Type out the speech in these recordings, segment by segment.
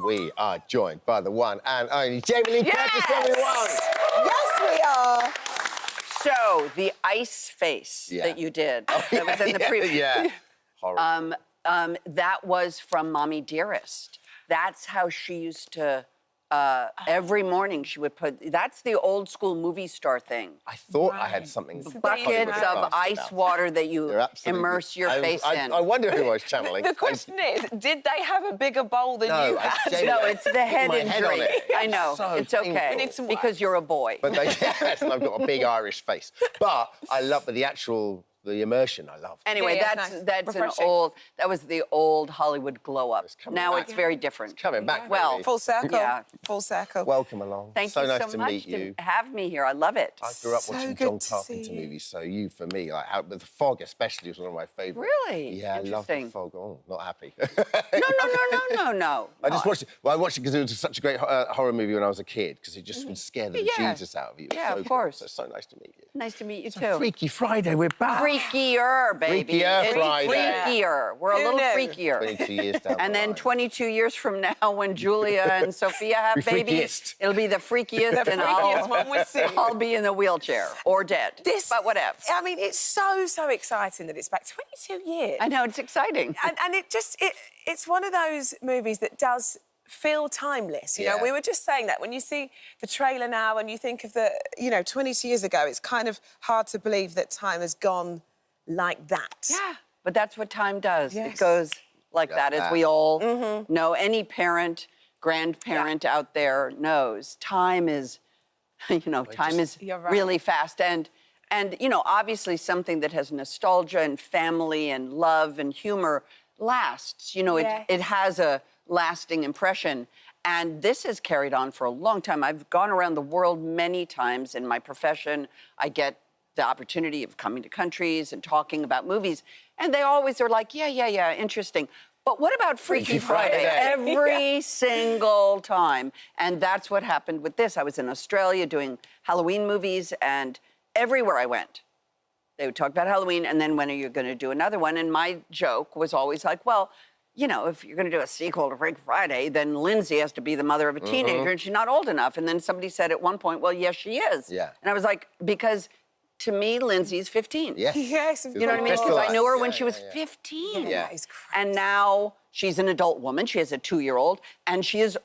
we are joined by the one and only Jamie Lee Curtis, everyone. Yes, we are. So, the ice face that you did, that was in the preview. Yeah, horrible. That was from Mommy Dearest. That's how she used to, every morning she would put, that's the old school movie star thing. I thought I had something. Buckets of ice water that you immerse your face in. I wonder who I was channeling. The question is, did they have a bigger bowl than you had? No, it's the head my injury. head on it. I know, So it's okay. painful. We need some because you're a boy. But yes, and I've got a big Irish face. But I love the immersion. I love. Anyway, Yeah, that's nice. an old. That was the old Hollywood glow up. Now back. it's very different. It's coming back. Well, baby. Full circle. Yeah. Full circle. Welcome along. Thank so you nice so to much meet you. to have me here. I love it. I grew up So watching good John to Carpenter see you. movies, so you, for me, like, with The Fog especially was one of my favourites. Really? Yeah, I love The Interesting. Fog. Oh, not happy. No. I just watched it. Well, I watched it because it was such a great horror movie when I was a kid, because it just would scare the Yeah. Jesus out of you. It was Yeah, so of good. course. So it's so nice to meet you. Nice to meet you So too. Freaky Friday, we're back. Freakier, baby. Freakier It's Friday. freakier. We're a Who little knew? freakier. 22 years down And the then line. 22 years from now, when Julia and Sophia have Be babies, freakiest. it'll be the freakiest, and freakiest one we've seen. I'll be in the wheelchair or dead. But whatever. I mean, it's so exciting that it's back 22 years. I know, it's exciting. And it's one of those movies that does feel timeless. You know, Yeah. we were just saying that when you see the trailer now and you think of 22 years ago, it's kind of hard to believe that time has gone like that. Yeah, but that's what time does. Yes. It goes like that, as we all know. Any parent, grandparent out there knows. Time is, time is You're right. really fast. And obviously something that has nostalgia and family and love and humor lasts. Yes. It has a lasting impression. And this has carried on for a long time. I've gone around the world many times in my profession. I get the opportunity of coming to countries and talking about movies. And they always are like, yeah, interesting. But what about Freaky Friday? Every single time. And that's what happened with this. I was in Australia doing Halloween movies, and everywhere I went, they would talk about Halloween, and then when are you going to do another one? And my joke was always like, well, if you're going to do a sequel to Freaky Friday, then Lindsay has to be the mother of a teenager, and she's not old enough. And then somebody said at one point, well, yes, she is. Yeah. And I was like, because to me, Lindsay's 15. Yes. Yes, of You know what I mean? course. Because I knew her when Yeah, she was yeah. 15. Yeah, that is crazy. And now she's an adult woman. She has a 2-year-old, and she is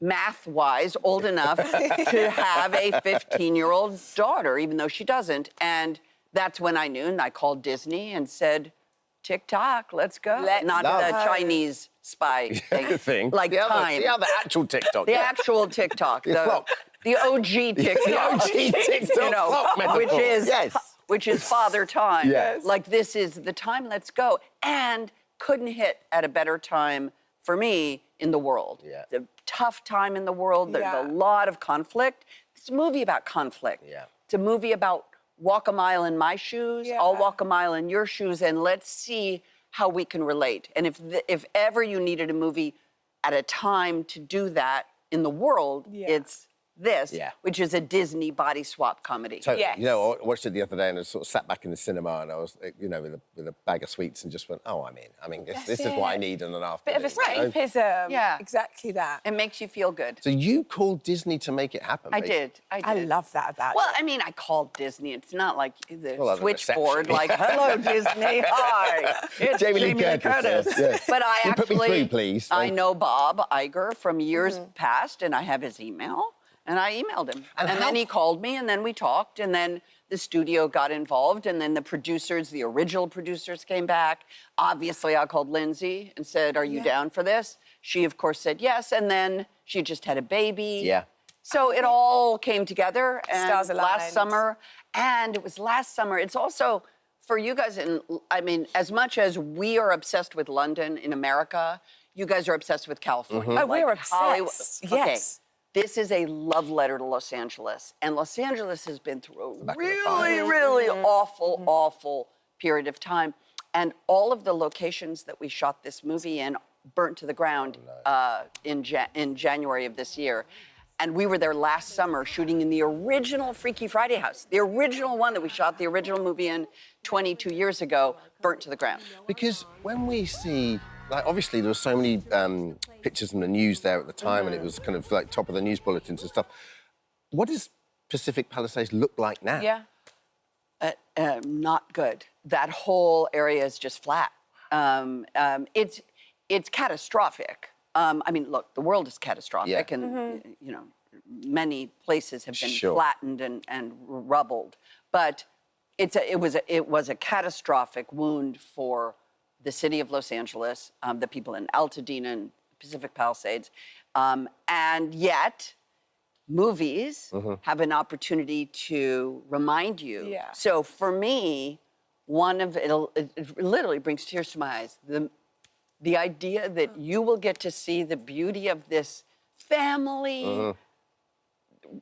math-wise old enough to have a 15-year-old daughter, even though she doesn't. And that's when I knew, and I called Disney and said, TikTok, let's go. Let's Not go. the Chinese spy thing. Like the time. other actual TikTok. The actual TikTok. clock. The OG TikTok. The OG TikTok clock metaphor. Which is Father Time. Yes. Like, this is the time, let's go. And couldn't hit at a better time for me in the world. Yeah. The tough time in the world, there's Yeah. a lot of conflict. It's a movie about conflict. Yeah. It's a movie about walk a mile in my shoes, Yeah. I'll walk a mile in your shoes, and let's see how we can relate. And if ever you needed a movie at a time to do that in the world, it's this, which is a Disney body swap comedy. Totally. Yes. I watched it the other day and I sort of sat back in the cinema and I was, with a bag of sweets and just went, oh, I'm in. I mean, this is what I need in an afternoon. Bit of escapism. Yeah. Exactly that. It makes you feel good. So you called Disney to make it happen? I basically? did. I love that about Well, you. I mean, I called Disney. It's not like the Well, that's a switchboard, reception. like, hello, Disney, hi, it's Jamie Lee Curtis, yes. But I Can you actually, put me through, please? I know Bob Iger from years past, and I have his email, and I emailed him. And then he called me, and then we talked, and then the studio got involved, and then the producers, the original producers came back. Obviously, I called Lindsay and said, are you down for this? She, of course, said yes, and then she just had a baby. Yeah. So it all came together and Stars aligned. last summer. And it was last summer. It's also for you guys, and I mean, as much as we are obsessed with London in America, you guys are obsessed with California. Oh, we're Hollywood. obsessed. Okay. Yes. This is a love letter to Los Angeles. And Los Angeles has been through a Back of the really, fire. really awful period of time. And all of the locations that we shot this movie in burnt to the ground in January of this year. And we were there last summer shooting in the original Freaky Friday house. The original one that we shot the original movie in 22 years ago, burnt to the ground. Because when we see Like, obviously, there were so many pictures in the news there at the time, and it was kind of like top of the news bulletins and stuff. What does Pacific Palisades look like now? Yeah. Not good. That whole area is just flat. It's catastrophic. I mean, look, the world is catastrophic, and you know, many places have been flattened and rubbled. But it was a catastrophic wound for the city of Los Angeles, the people in Altadena and Pacific Palisades, and yet movies have an opportunity to remind you. Yeah. So for me, it literally brings tears to my eyes. The idea that you will get to see the beauty of this family,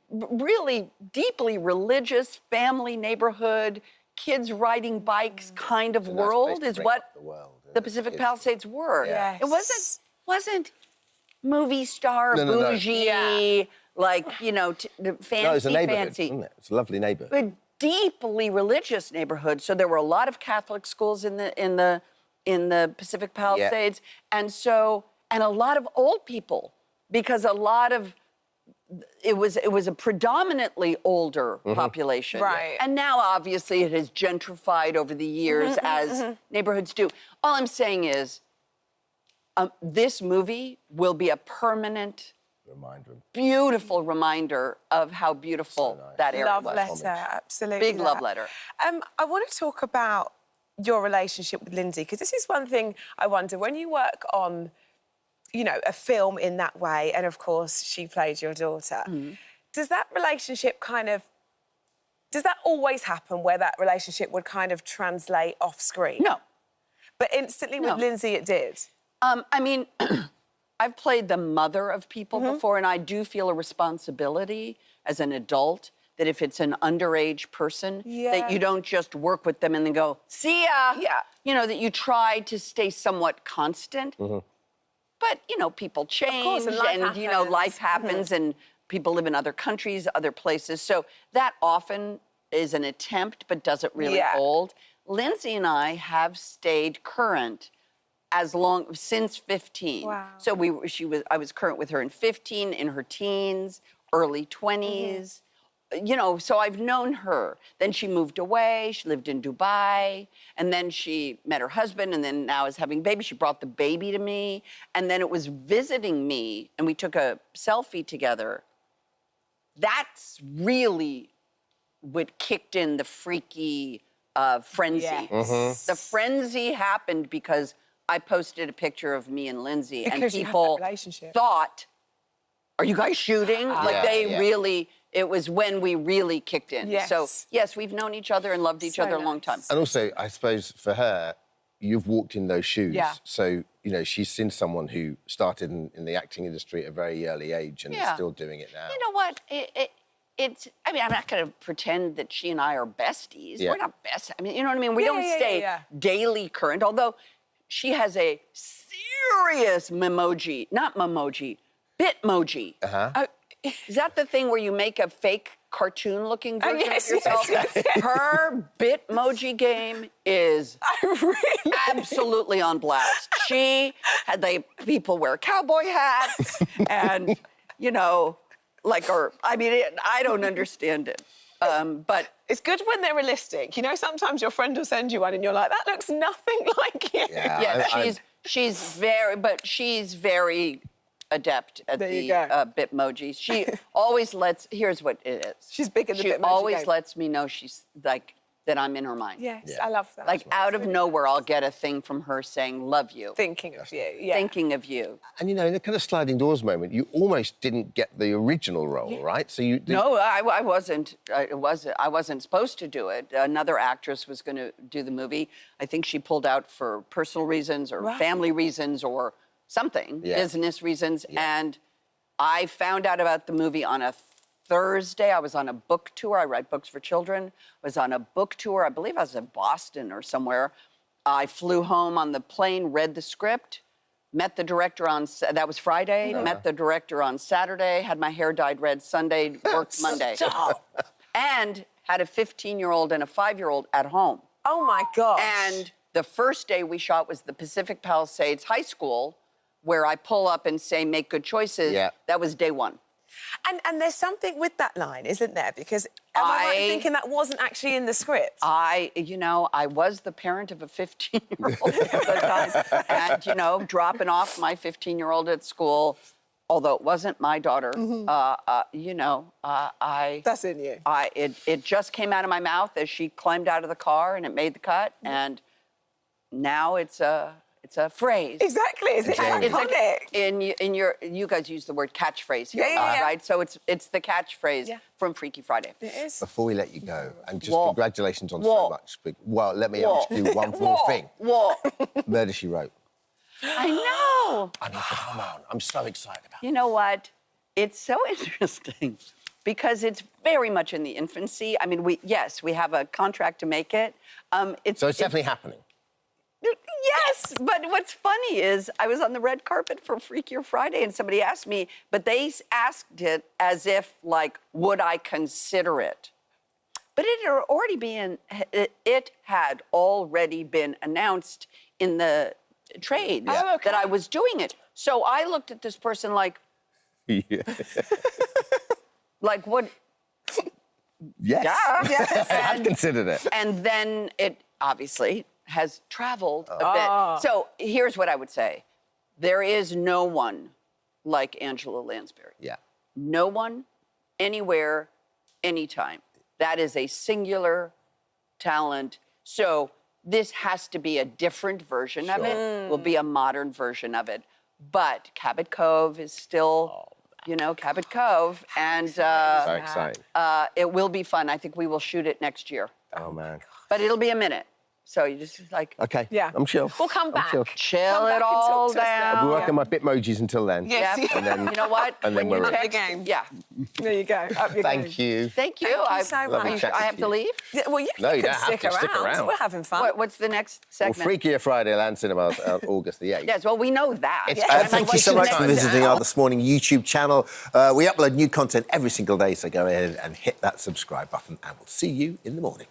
really deeply religious family neighborhood, kids riding bikes kind of world is what the Pacific Palisades were. Yes. It wasn't movie star, bougie, like, you know, fancy, No, it's a neighborhood, fancy. isn't it? It's a lovely neighborhood. A deeply religious neighborhood. So there were a lot of Catholic schools in the Pacific Palisades, and a lot of old people, because a lot of it was a predominantly older population. Right. And now, obviously, it has gentrified over the years, as neighborhoods do. All I'm saying is, this movie will be a permanent, beautiful reminder of how beautiful that area Love was. letter, absolutely. Big love letter. I want to talk about your relationship with Lindsay, because this is one thing I wonder, when you work on, you know, a film in that way, and of course she played your daughter, does that relationship does that always happen where that relationship would kind of translate off screen? No. But instantly with Lindsay it did? I mean, I've played the mother of people before, and I do feel a responsibility as an adult that if it's an underage person, that you don't just work with them and then go, see ya. Yeah. You know, that you try to stay somewhat constant. But, you know, people change, and life you know, life happens, and people live in other countries, other places. So that often is an attempt, but doesn't really hold. Lindsay and I have stayed current since 15. Wow. So I was current with her in 15, in her teens, early 20s. You know, so I've known her. Then she moved away, she lived in Dubai, and then she met her husband, and then now is having a baby. She brought the baby to me, and then it was visiting me, and we took a selfie together. That's really what kicked in the freaky frenzy. Yes. The frenzy happened because I posted a picture of me and Lindsay, Because and you had people that relationship. thought, are you guys shooting? Like they really... It was when we really kicked in. Yes. So, yes, we've known each other and loved each other a long time. And also, I suppose, for her, you've walked in those shoes. Yeah. So, you know, she's seen someone who started in the acting industry at a very early age and is still doing it now. You know what? I mean, I'm not going to pretend that she and I are besties. Yeah. We're not best. I mean, you know what I mean? We don't stay daily current, although she has a serious bitmoji. Is that the thing where you make a fake cartoon-looking version of yourself? Yes. Her Bitmoji game is absolutely on blast. She had people wear cowboy hats and, you know, I don't understand it. But it's good when they're realistic. You know, sometimes your friend will send you one and you're like, that looks nothing like you. Yeah, she's very adept at the Bitmojis. She always here's what it is. She's big in the Bitmoji She always game. lets me know she's like, that I'm in her mind. Yes, I love that. Like out of nowhere, I'll get a thing from her saying, love you. Thinking of you, Thinking of you. And, you know, in a kind of sliding doors moment, you almost didn't get the original role, right? So you... No, I wasn't. I wasn't supposed to do it. Another actress was going to do the movie. I think she pulled out for personal reasons or family reasons or something, business reasons. And I found out about the movie on a Thursday. I was on a book tour. I write books for children. I was on a book tour. I believe I was in Boston or somewhere. I flew home on the plane, read the script, met the director that was Friday, met the director on Saturday, had my hair dyed red Sunday, worked Monday. And had a 15-year-old and a 5-year-old at home. Oh, my gosh. And The first day we shot was the Pacific Palisades High School, where I pull up and say, make good choices. Yeah. That was day one. And there's something with that line, isn't there? Because am I right in thinking that wasn't actually in the script? I was the parent of a 15-year-old at the time. And, dropping off my 15-year-old at school, although it wasn't my daughter, That's in you. It just came out of my mouth as she climbed out of the car and it made the cut. And now it's a phrase. Exactly. It's iconic. You guys use the word catchphrase here, Yeah. right? So it's the catchphrase from Freaky Friday. It is. Before we let you go, and just What? congratulations on What? so much. Well, let me What? ask you one more thing. What? Murder, She Wrote. I know. I mean, come on. I'm so excited about it. You know what? It's so interesting because it's very much in the infancy. I mean, we have a contract to make it. So it's definitely happening. Yes, but what's funny is I was on the red carpet for Freakier Friday and somebody asked me, but they asked it as if, like, would I consider it? But it had already been announced in the trade that I was doing it. So I looked at this person like, like what? Yes. Yeah. I've considered it. And then it obviously has traveled a bit. So here's what I would say. There is no one like Angela Lansbury. Yeah. No one, anywhere, anytime. That is a singular talent. So this has to be a different version of it. Will be a modern version of it. But Cabot Cove is still, Cabot Cove. And So exciting. it will be fun. I think we will shoot it next year. Oh, man. But it'll be a minute. So you just like... Okay. Yeah. I'm chill. We'll come back. chill. Chill Come back it and all talk to us then. down. We'll work on my Bitmojis until then. Yes. Yep. And then, You know what? And then When we're you Up in. the game. Yeah. There you go. Up your game. Thank you. Thank you. Thank you so Lovely much. chatting I have to to you. leave? Yeah, well, you No, you can don't have to. Stick around. We're having fun. What's the next Well, segment? Freakier Friday land cinemas August the 8th. Yes, well, we know that. It's Thank you so much for visiting our This Morning YouTube channel. We upload new content every single day, so go ahead and hit that subscribe button, and we'll see you in the morning.